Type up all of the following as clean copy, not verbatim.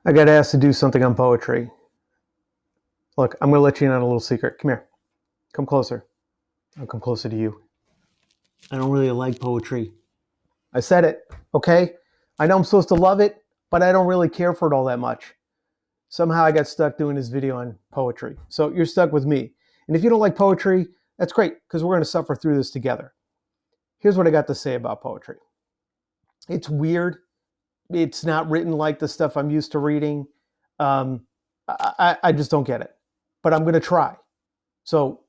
I got asked to do something on poetry. Look, I'm going to let you in on a little secret. Come here. Come closer. I'll come closer to you. I don't really like poetry. I said it, okay? I know I'm supposed to love it, but I don't really care for it all that much. Somehow I got stuck doing this video on poetry. So you're stuck with me. And if you don't like poetry, that's great, because we're going to suffer through this together. Here's what I got to say about poetry. It's weird. It's not written like the stuff I'm used to reading. I just don't get it. But I'm going to try. So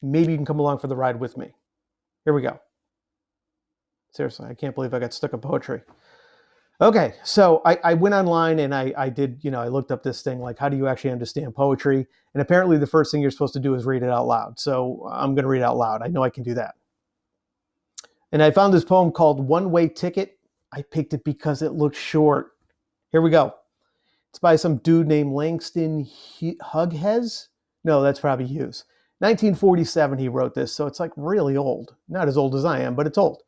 maybe you can come along for the ride with me. Here we go. Seriously, I can't believe I got stuck in poetry. Okay, so I went online and I did, I looked up this thing like, how do you actually understand poetry? And apparently the first thing you're supposed to do is read it out loud. So I'm going to read it out loud. I know I can do that. And I found this poem called One Way Ticket. I picked it because it looks short. Here we go. It's by some dude named Langston Hughes. No, that's probably Hughes. 1947 he wrote this, so it's like really old. Not as old as I am, but it's old.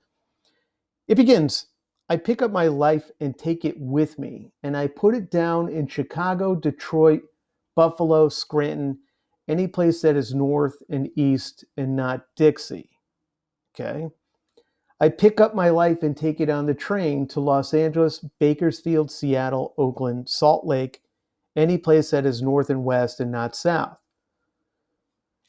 It begins, I pick up my life and take it with me, and I put it down in Chicago, Detroit, Buffalo, Scranton, any place that is north and east and not Dixie. Okay? I pick up my life and take it on the train to Los Angeles, Bakersfield, Seattle, Oakland, Salt Lake, any place that is north and west and not south.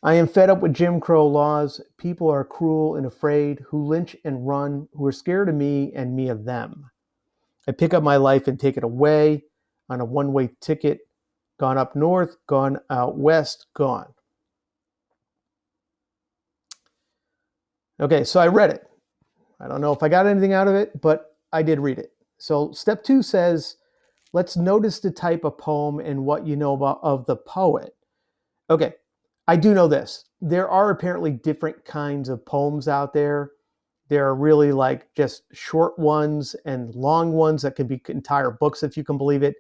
I am fed up with Jim Crow laws. People are cruel and afraid, who lynch and run, who are scared of me and me of them. I pick up my life and take it away on a one-way ticket. Gone up north, gone out west, gone. Okay, so I read it. I don't know if I got anything out of it, but I did read it. So step 2 says, let's notice the type of poem and what you know about of the poet. Okay, I do know this. There are apparently different kinds of poems out there. There are really like just short ones and long ones that can be entire books if you can believe it.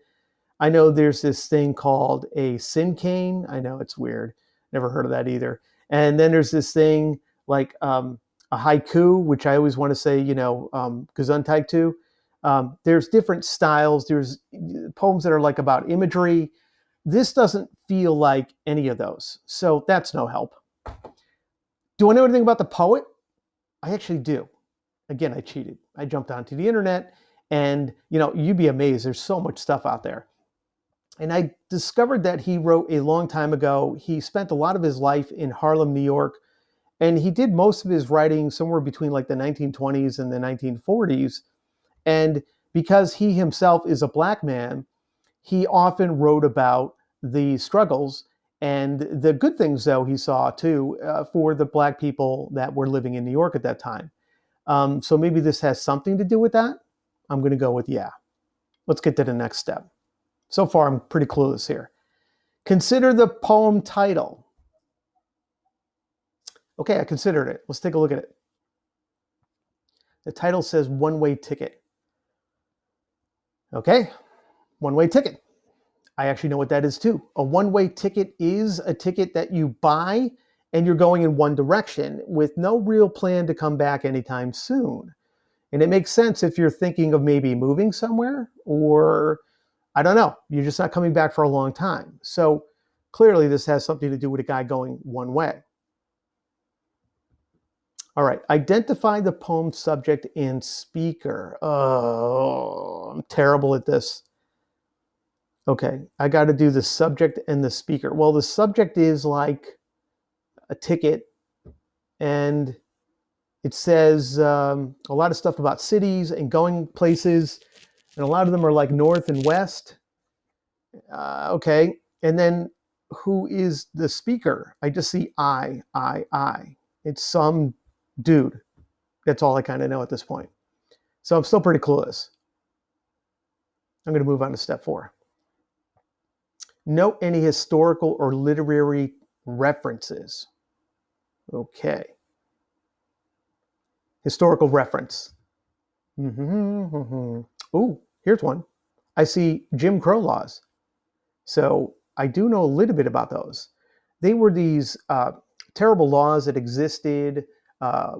I know there's this thing called a sinkane. I know it's weird. Never heard of that either. And then there's this thing like a haiku, which I always want to say, gesundheit. There's different styles. There's poems that are like about imagery. This doesn't feel like any of those. So that's no help. Do I know anything about the poet? I actually do. Again, I cheated. I jumped onto the internet and, you'd be amazed. There's so much stuff out there. And I discovered that he wrote a long time ago. He spent a lot of his life in Harlem, New York, and he did most of his writing somewhere between like the 1920s and the 1940s. And because he himself is a black man, he often wrote about the struggles and the good things, though, he saw too for the black people that were living in New York at that time. So maybe this has something to do with that. I'm going to go with yeah. Let's get to the next step. So far, I'm pretty clueless here. Consider the poem title. Okay, I considered it. Let's take a look at it. The title says One Way Ticket. Okay, one way ticket. I actually know what that is too. A one-way ticket is a ticket that you buy and you're going in one direction with no real plan to come back anytime soon. And it makes sense if you're thinking of maybe moving somewhere or, I don't know, you're just not coming back for a long time. So clearly this has something to do with a guy going one way. All right, identify the poem subject and speaker. Oh, I'm terrible at this. Okay, I got to do the subject and the speaker. Well, the subject is like a ticket, and it says a lot of stuff about cities and going places, and a lot of them are like north and west. Okay, and then who is the speaker? I just see I. It's some dude. That's all I kind of know at this point. So I'm still pretty clueless. I'm going to move on to step 4. Note any historical or literary references. Okay. Historical reference. Ooh, here's one. I see Jim Crow laws. So I do know a little bit about those. They were these terrible laws that existed a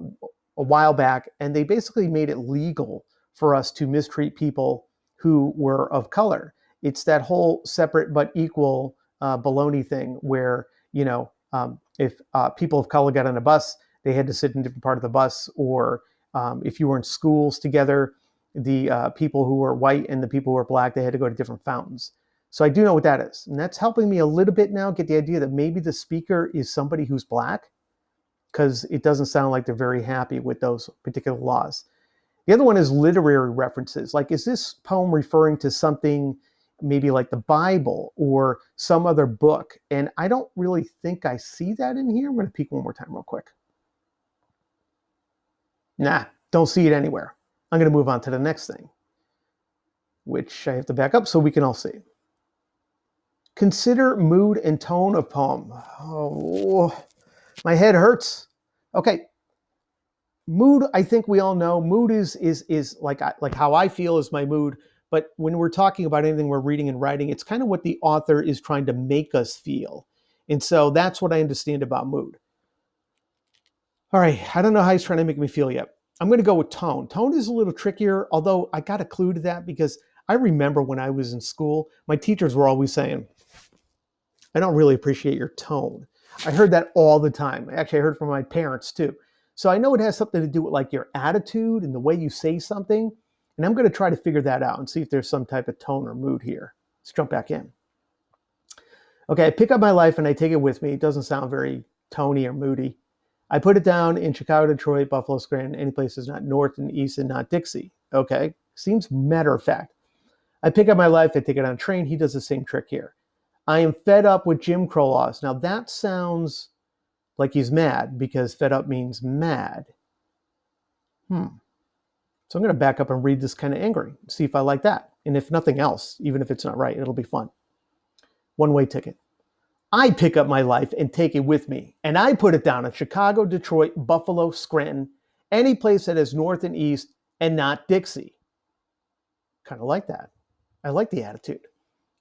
while back, and they basically made it legal for us to mistreat people who were of color. It's that whole separate but equal baloney thing where, if people of color got on a bus, they had to sit in a different part of the bus, or if you were in schools together, the people who were white and the people who were black, they had to go to different fountains. So I do know what that is. And that's helping me a little bit now get the idea that maybe the speaker is somebody who's black, because it doesn't sound like they're very happy with those particular laws. The other one is literary references. Like, is this poem referring to something maybe like the Bible or some other book? And I don't really think I see that in here. I'm going to peek one more time real quick. Nah, don't see it anywhere. I'm going to move on to the next thing, which I have to back up so we can all see. Consider mood and tone of poem. Oh, my head hurts. Okay, mood, I think we all know. Mood is like how I feel is my mood. But when we're talking about anything we're reading and writing, it's kind of what the author is trying to make us feel. And so that's what I understand about mood. All right, I don't know how he's trying to make me feel yet. I'm going to go with tone. Tone is a little trickier, although I got a clue to that because I remember when I was in school, my teachers were always saying, I don't really appreciate your tone. I heard that all the time. Actually, I heard from my parents too. So I know it has something to do with like your attitude and the way you say something. And I'm going to try to figure that out and see if there's some type of tone or mood here. Let's jump back in. Okay, I pick up my life and I take it with me. It doesn't sound very tony or moody. I put it down in Chicago, Detroit, Buffalo, Scranton, any place that's not North and East and not Dixie. Okay, seems matter of fact. I pick up my life, I take it on a train. He does the same trick here. I am fed up with Jim Crow laws. Now that sounds like he's mad because fed up means mad. So I'm going to back up and read this kind of angry, see if I like that. And if nothing else, even if it's not right, it'll be fun. One-way ticket. I pick up my life and take it with me. And I put it down in Chicago, Detroit, Buffalo, Scranton, any place that is North and East and not Dixie. Kind of like that. I like the attitude.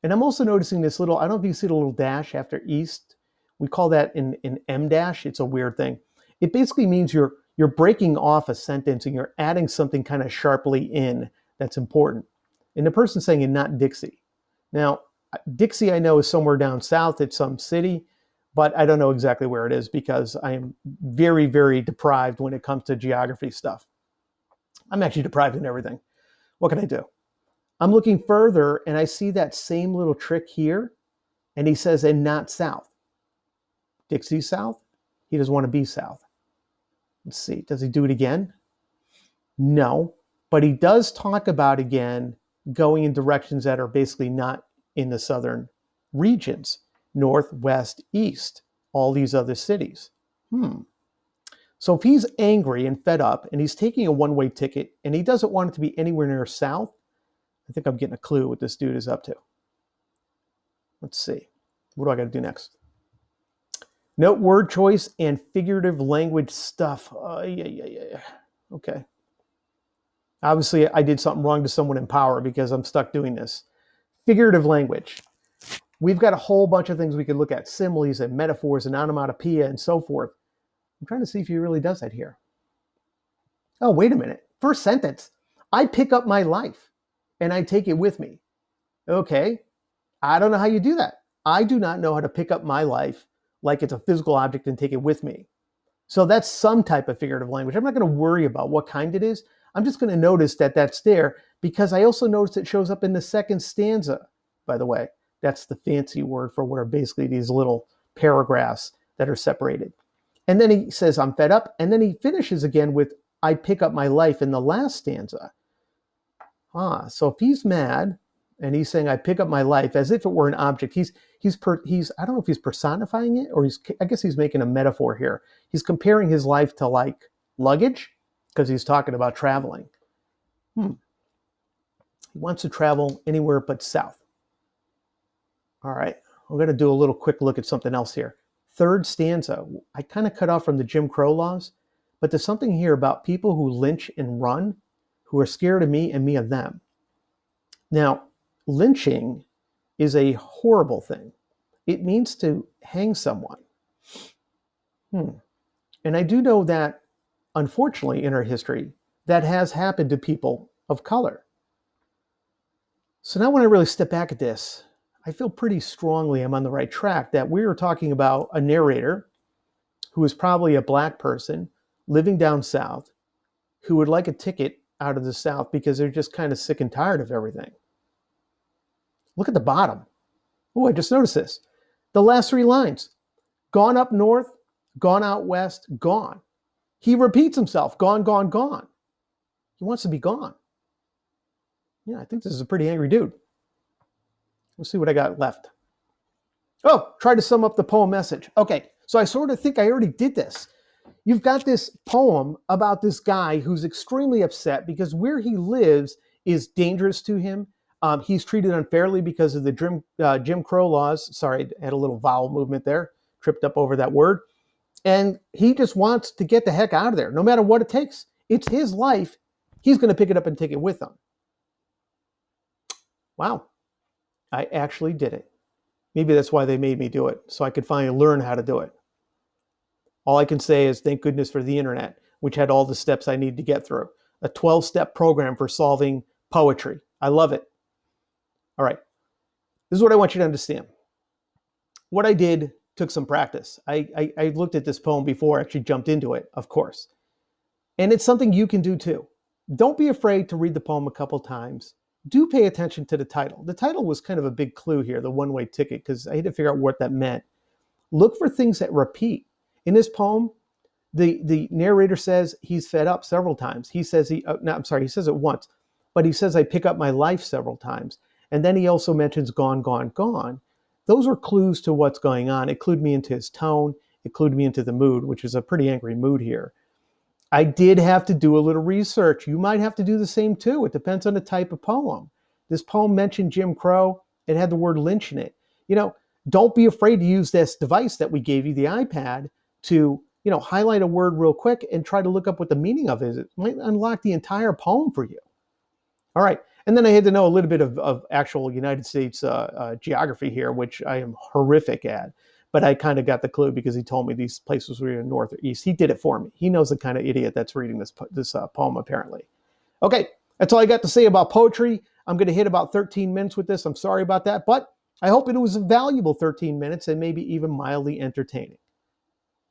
And I'm also noticing this little, I don't know if you see the little dash after East. We call that an M dash. It's a weird thing. It basically means you're breaking off a sentence and you're adding something kind of sharply in that's important. And the person's saying in not Dixie. Now, Dixie I know is somewhere down south at some city, but I don't know exactly where it is because I am very, very deprived when it comes to geography stuff. I'm actually deprived in everything. What can I do? I'm looking further and I see that same little trick here. And he says, and not south. Dixie south? He doesn't want to be south. Let's see. Does he do it again? No. But he does talk about, again, going in directions that are basically not in the southern regions. North, west, east. All these other cities. So if he's angry and fed up and he's taking a one-way ticket and he doesn't want it to be anywhere near south, I think I'm getting a clue what this dude is up to. Let's see. What do I got to do next? Note word choice and figurative language stuff. Okay. Obviously, I did something wrong to someone in power because I'm stuck doing this. Figurative language. We've got a whole bunch of things we could look at. Similes and metaphors and onomatopoeia and so forth. I'm trying to see if he really does that here. Oh, wait a minute. First sentence. I pick up my life and I take it with me. Okay. I don't know how you do that. I do not know how to pick up my life like it's a physical object and take it with me. So that's some type of figurative language. I'm not going to worry about what kind it is. I'm just going to notice that that's there because I also noticed it shows up in the second stanza, by the way. That's the fancy word for what are basically these little paragraphs that are separated. And then he says, I'm fed up. And then he finishes again with, I pick up my life in the last stanza. So if he's mad and he's saying, I pick up my life as if it were an object, he's I don't know if he's personifying it or I guess he's making a metaphor here. He's comparing his life to like luggage because he's talking about traveling. He wants to travel anywhere but south. All right, I'm going to do a little quick look at something else here. Third stanza, I kind of cut off from the Jim Crow laws, but there's something here about people who lynch and run, who are scared of me and me of them. Now, lynching is a horrible thing. It means to hang someone. And I do know that, unfortunately, in our history, that has happened to people of color. So now when I really step back at this, I feel pretty strongly I'm on the right track, that we are talking about a narrator who is probably a black person living down south who would like a ticket out of the South because they're just kind of sick and tired of everything. Look at the bottom. Oh, I just noticed this. The last three lines: gone up north, gone out west, gone. He repeats himself: gone, gone, gone. He wants to be gone. Yeah, I think this is a pretty angry dude. Let's see what I got left. Oh, try to sum up the poem message. Okay, so I sort of think I already did this. You've got this poem about this guy who's extremely upset because where he lives is dangerous to him. He's treated unfairly because of the Jim Crow laws. Sorry, I had a little vowel movement there, tripped up over that word. And he just wants to get the heck out of there, no matter what it takes. It's his life. He's going to pick it up and take it with him. Wow, I actually did it. Maybe that's why they made me do it, so I could finally learn how to do it. All I can say is thank goodness for the internet, which had all the steps I need to get through. A 12-step program for solving poetry. I love it. All right, this is what I want you to understand. What I did took some practice. I looked at this poem before I actually jumped into it, of course. And it's something you can do too. Don't be afraid to read the poem a couple times. Do pay attention to the title. The title was kind of a big clue here, the one-way ticket, because I had to figure out what that meant. Look for things that repeat. In this poem, the narrator says he's fed up several times. He says he says it once, but he says I pick up my life several times. And then he also mentions gone, gone, gone. Those are clues to what's going on. It clued me into his tone. It clued me into the mood, which is a pretty angry mood here. I did have to do a little research. You might have to do the same too. It depends on the type of poem. This poem mentioned Jim Crow. It had the word lynch in it. Don't be afraid to use this device that we gave you, the iPad, to highlight a word real quick and try to look up what the meaning of it is. It might unlock the entire poem for you. All right. And then I had to know a little bit of actual United States geography here, which I am horrific at. But I kind of got the clue because he told me these places were in north or east. He did it for me. He knows the kind of idiot that's reading this poem, apparently. Okay, that's all I got to say about poetry. I'm going to hit about 13 minutes with this. I'm sorry about that, but I hope it was a valuable 13 minutes and maybe even mildly entertaining.